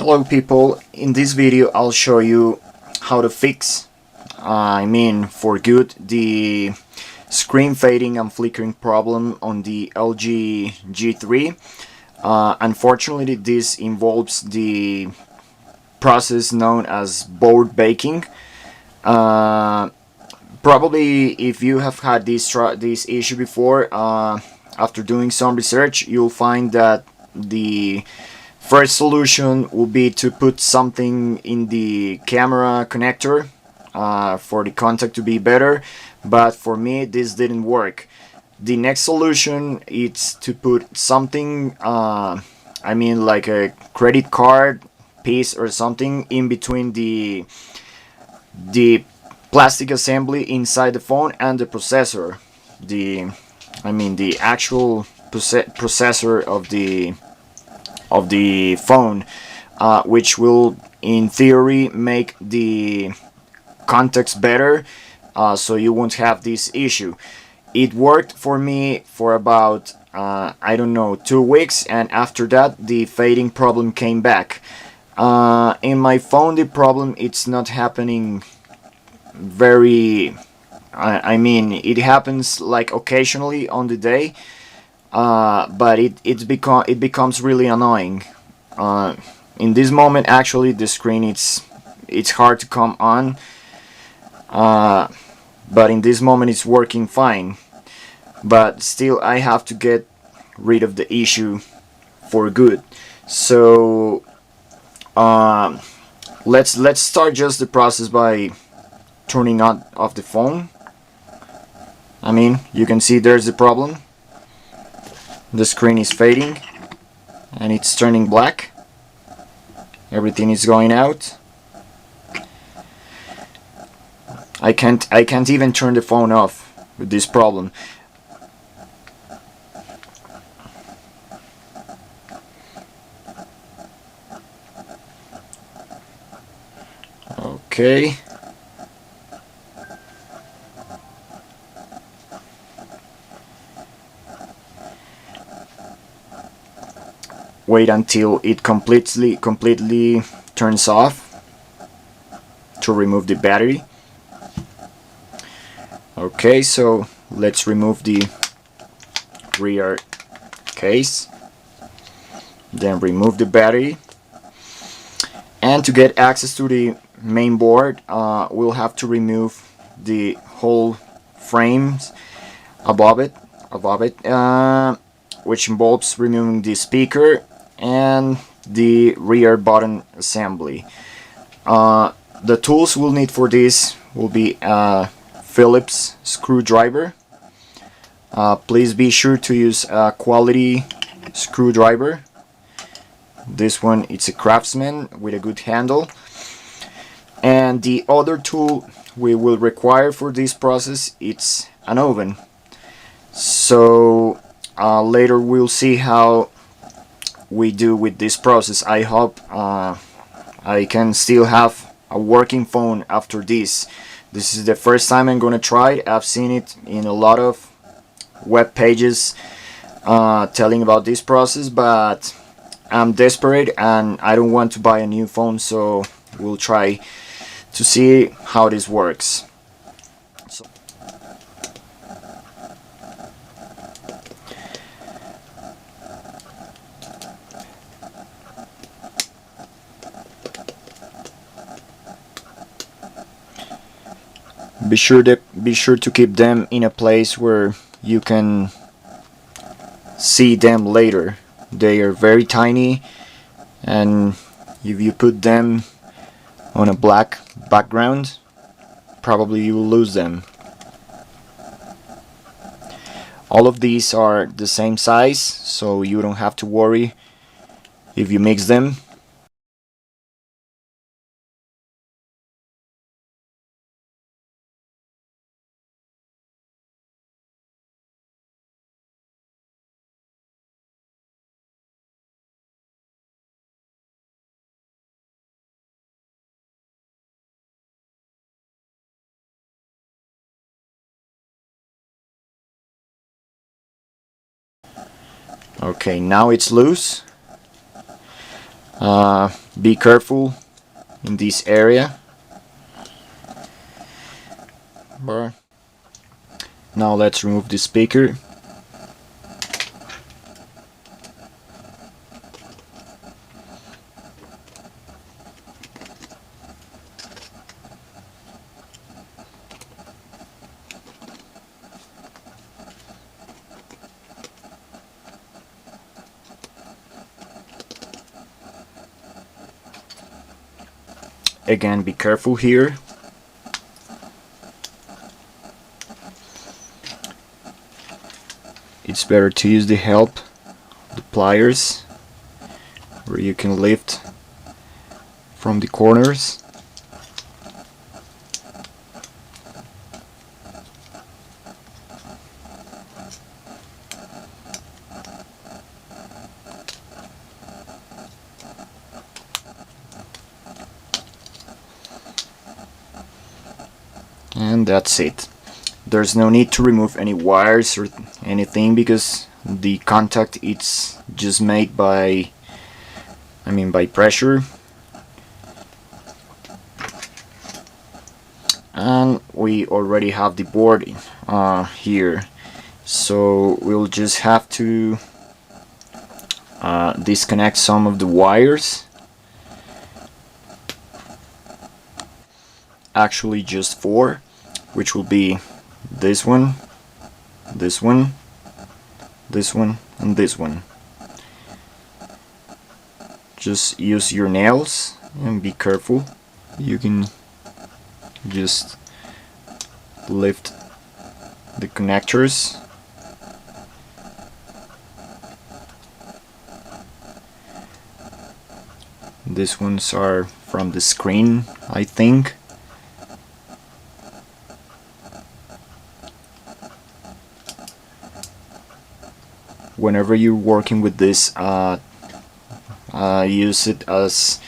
Hello people, in this video I'll show you how to fix, for good, the screen fading and flickering problem on the LG G3. Unfortunately, this involves the process known as board baking. Probably if you have had this issue before, after doing some research, you'll find that the first solution will be to put something in the camera connector for the contact to be better, but for me this didn't work. The next solution is to put something, like a credit card piece or something in between the plastic assembly inside the phone and the processor. The actual processor of the phone, which will in theory make the contacts better, so you won't have this issue. It worked for me for about 2 weeks, and after that the fading problem came back. In my phone the problem, it's not happening very, it happens like occasionally on the day, but it becomes really annoying. In this moment actually the screen, it's hard to come on, but in this moment it's working fine, but still I have to get rid of the issue for good. So let's start just the process by turning off the phone. You can see there's the problem. The screen is fading and it's turning black. Everything is going out. I can't even turn the phone off with this problem. Okay. Wait until it completely turns off to remove the battery. Okay, so let's remove the rear case, then remove the battery, and to get access to the main board, we'll have to remove the whole frames above it, which involves removing the speaker and the rear button assembly. The tools we'll need for this will be a Phillips screwdriver. Please be sure to use a quality screwdriver. This one, it's a Craftsman with a good handle. And the other tool we will require for this process, it's an oven. So later we'll see how we do with this process. I hope I can still have a working phone after this. This is the first time I'm gonna try it. I've seen it in a lot of web pages telling about this process, but I'm desperate and I don't want to buy a new phone, so we'll try to see how this works. Be sure to keep them in a place where you can see them later. They are very tiny, and if you put them on a black background, probably you will lose them. All of these are the same size, so you don't have to worry if you mix them. Okay, now it's loose. Be careful in this area. Now let's remove the speaker. Again, be careful here. It's better to use the help, the pliers, where you can lift from the corners. And that's it. There's no need to remove any wires or anything because the contact it's just made by pressure. And we already have the board here, so we'll just have to disconnect some of the wires. Actually just 4, which will be this one, this one, this one, and this one. Just use your nails and be careful. You can just lift the connectors. These ones are from the screen, I think. Whenever you're working with this, use it as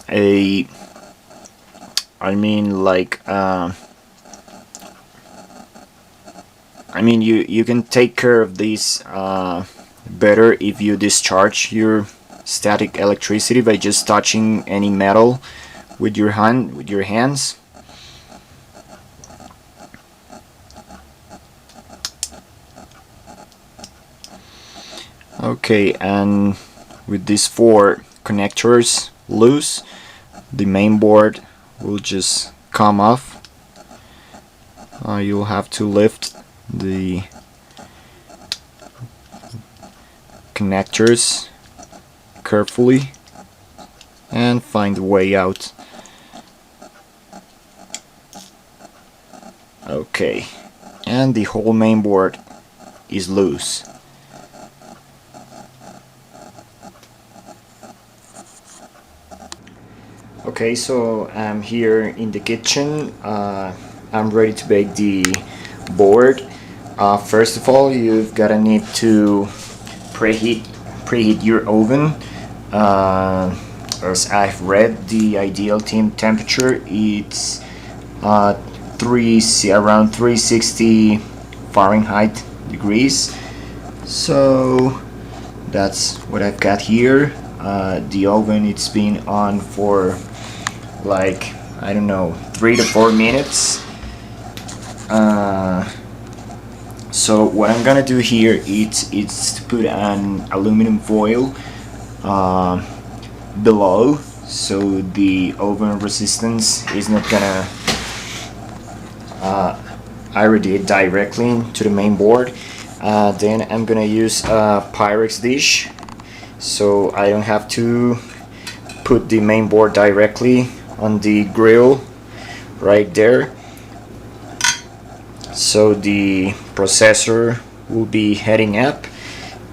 a, you can take care of this better if you discharge your static electricity by just touching any metal with your hands. Okay, and with these 4 connectors loose, the main board will just come off. You'll have to lift the connectors carefully and find a way out. Okay, and the whole main board is loose. Okay, so I'm here in the kitchen. I'm ready to bake the board. First of all, you've gotta need to preheat your oven. As I've read, the ideal temperature it's around 360 Fahrenheit degrees. So that's what I've got here. The oven it's been on for like, I don't know, 3 to 4 minutes. So what I'm gonna do here it's to put an aluminum foil below, so the oven resistance is not gonna irradiate directly to the main board. Then I'm gonna use a Pyrex dish, so I don't have to put the main board directly on the grill right there. So the processor will be heading up,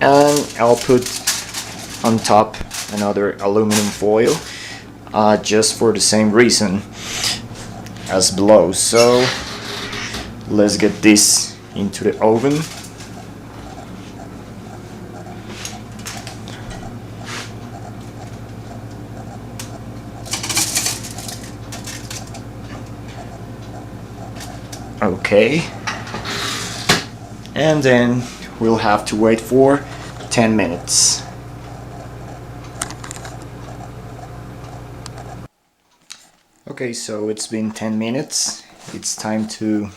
and I'll put on top another aluminum foil just for the same reason as below. So let's get this into the oven. Okay, and then we'll have to wait for 10 minutes. Okay, so it's been 10 minutes. It's time to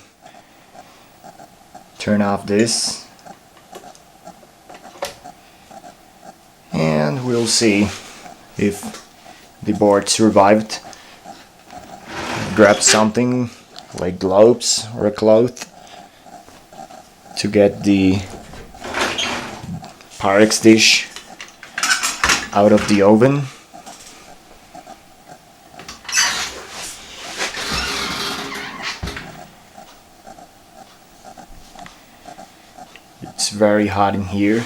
turn off this. And we'll see if the board survived. Grab something like gloves or a cloth to get the Pyrex dish out of the oven. It's very hot in here.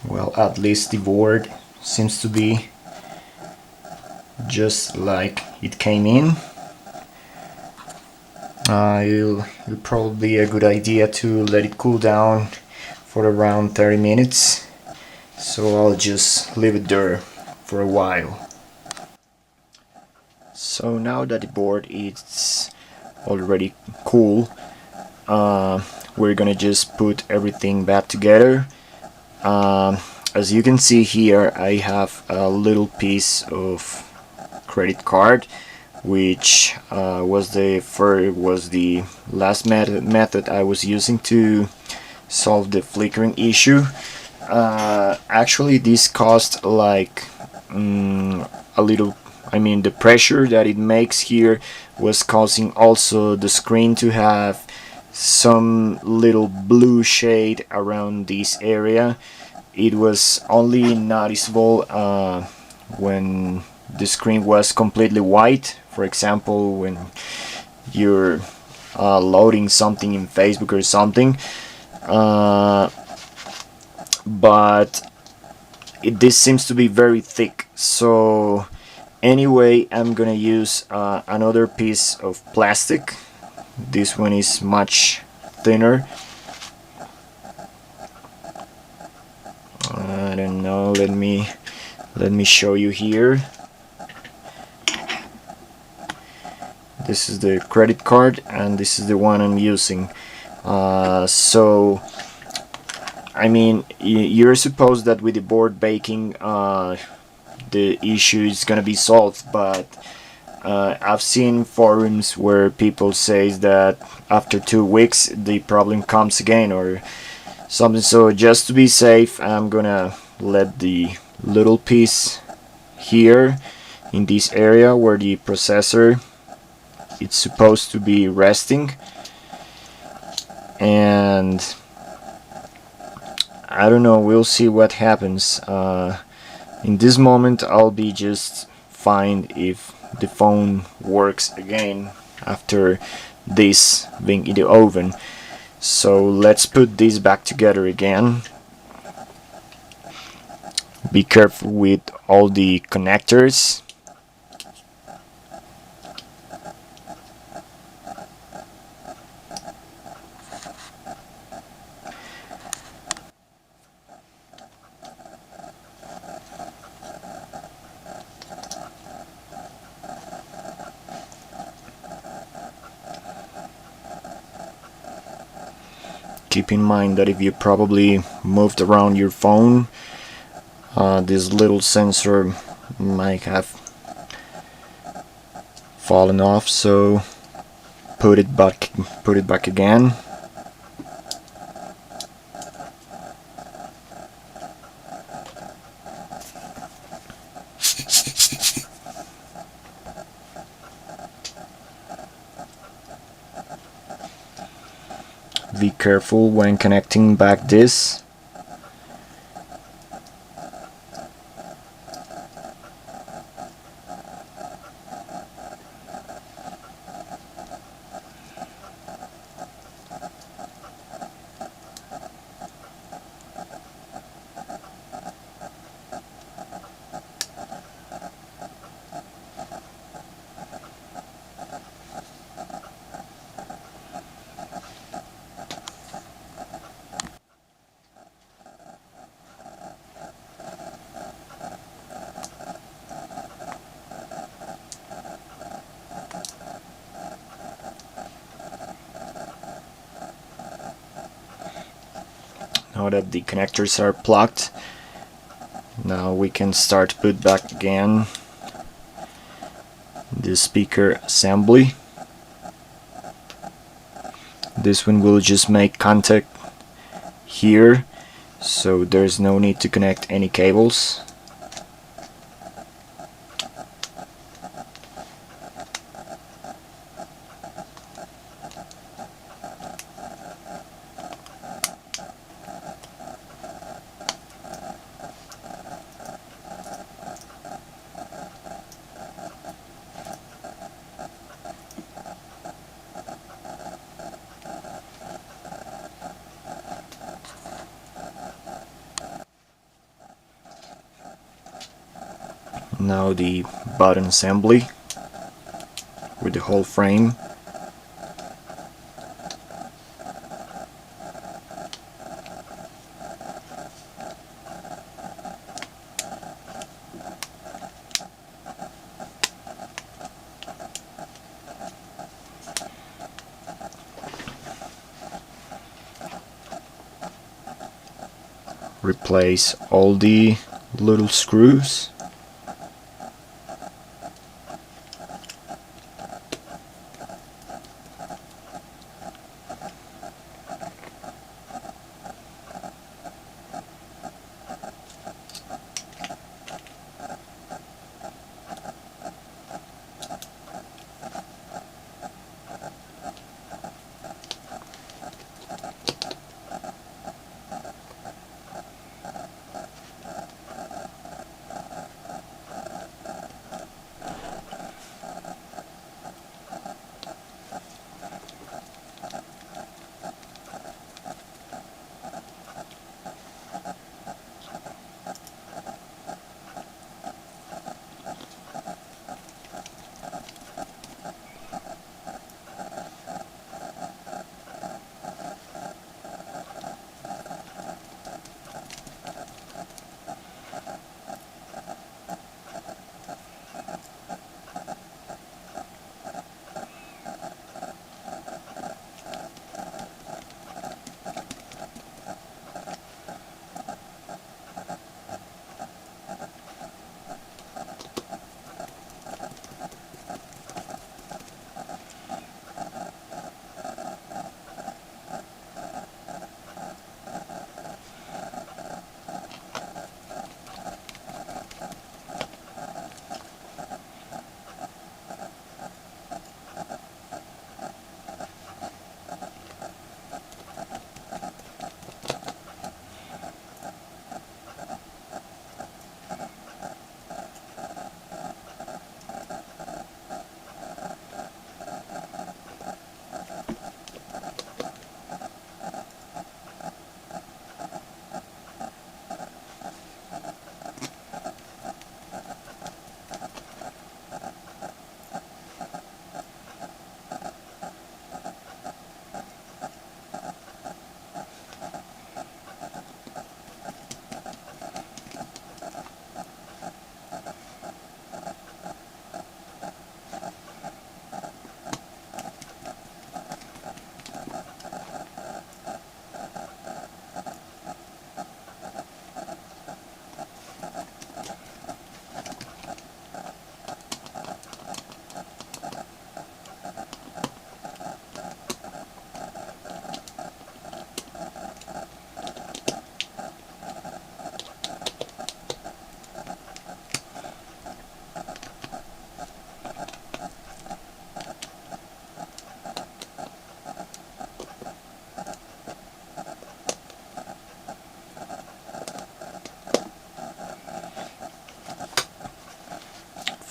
Well, at least the board seems to be just like it came in. It'll probably be a good idea to let it cool down for around 30 minutes. So I'll just leave it there for a while. So now that the board is already cool, we're gonna just put everything back together. As you can see here, I have a little piece of credit card, which was the last method I was using to solve the flickering issue. Actually, this cost like a little. I mean, the pressure that it makes here was causing also the screen to have some little blue shade around this area. It was only noticeable when the screen was completely white. For example, when you're loading something in Facebook or something. But this seems to be very thick. So anyway, I'm gonna use another piece of plastic. This one is much thinner. I don't know, let me show you here. This is the credit card and this is the one I'm using. So I mean, you're supposed that with the board baking the issue is gonna be solved, but I've seen forums where people say that after 2 weeks the problem comes again or something. So just to be safe, I'm gonna let the little piece here in this area where the processor it's supposed to be resting, and I don't know, we'll see what happens. In this moment I'll be just fine if the phone works again after this being in the oven. So let's put this back together again. Be careful with all the connectors. Keep in mind that if you probably moved around your phone, this little sensor might have fallen off, so put it back again. Be careful when connecting back this. Now that the connectors are plugged, now we can start to put back again the speaker assembly. This one will just make contact here, so there's no need to connect any cables. Now the button assembly with the whole frame. Replace all the little screws.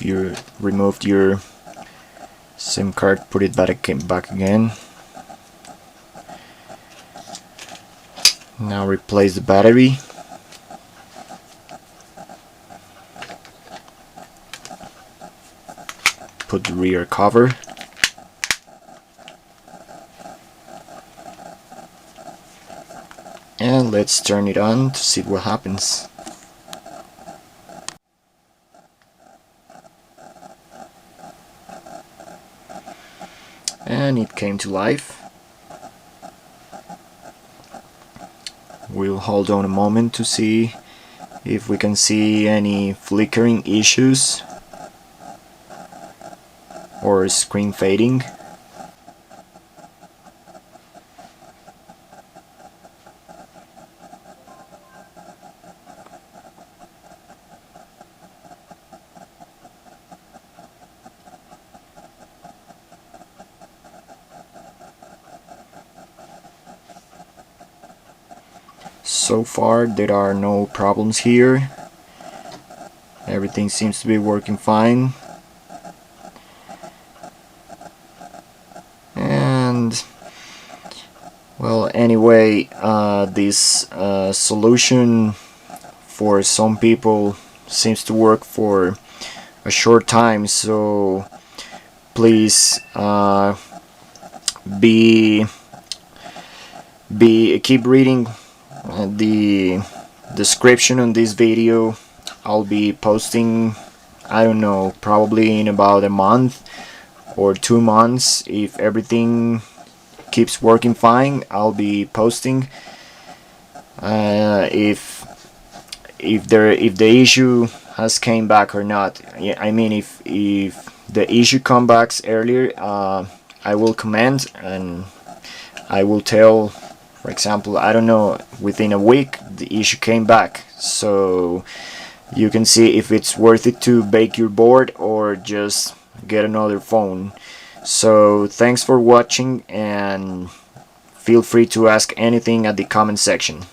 If you removed your SIM card, put it back again. Now replace the battery. Put the rear cover. And let's turn it on to see what happens. And it came to life. We'll hold on a moment to see if we can see any flickering issues or screen fading. So far there are no problems here. Everything seems to be working fine. And well, anyway, this solution for some people seems to work for a short time, so please keep reading the description on this video. I'll be posting, I don't know, probably in about a month or 2 months. If everything keeps working fine, I'll be posting. If the issue has came back or not. I mean, if the issue comes back earlier, I will comment and I will tell, for example, I don't know, within a week the issue came back, so you can see if it's worth it to bake your board or just get another phone. So thanks for watching, and feel free to ask anything at the comment section.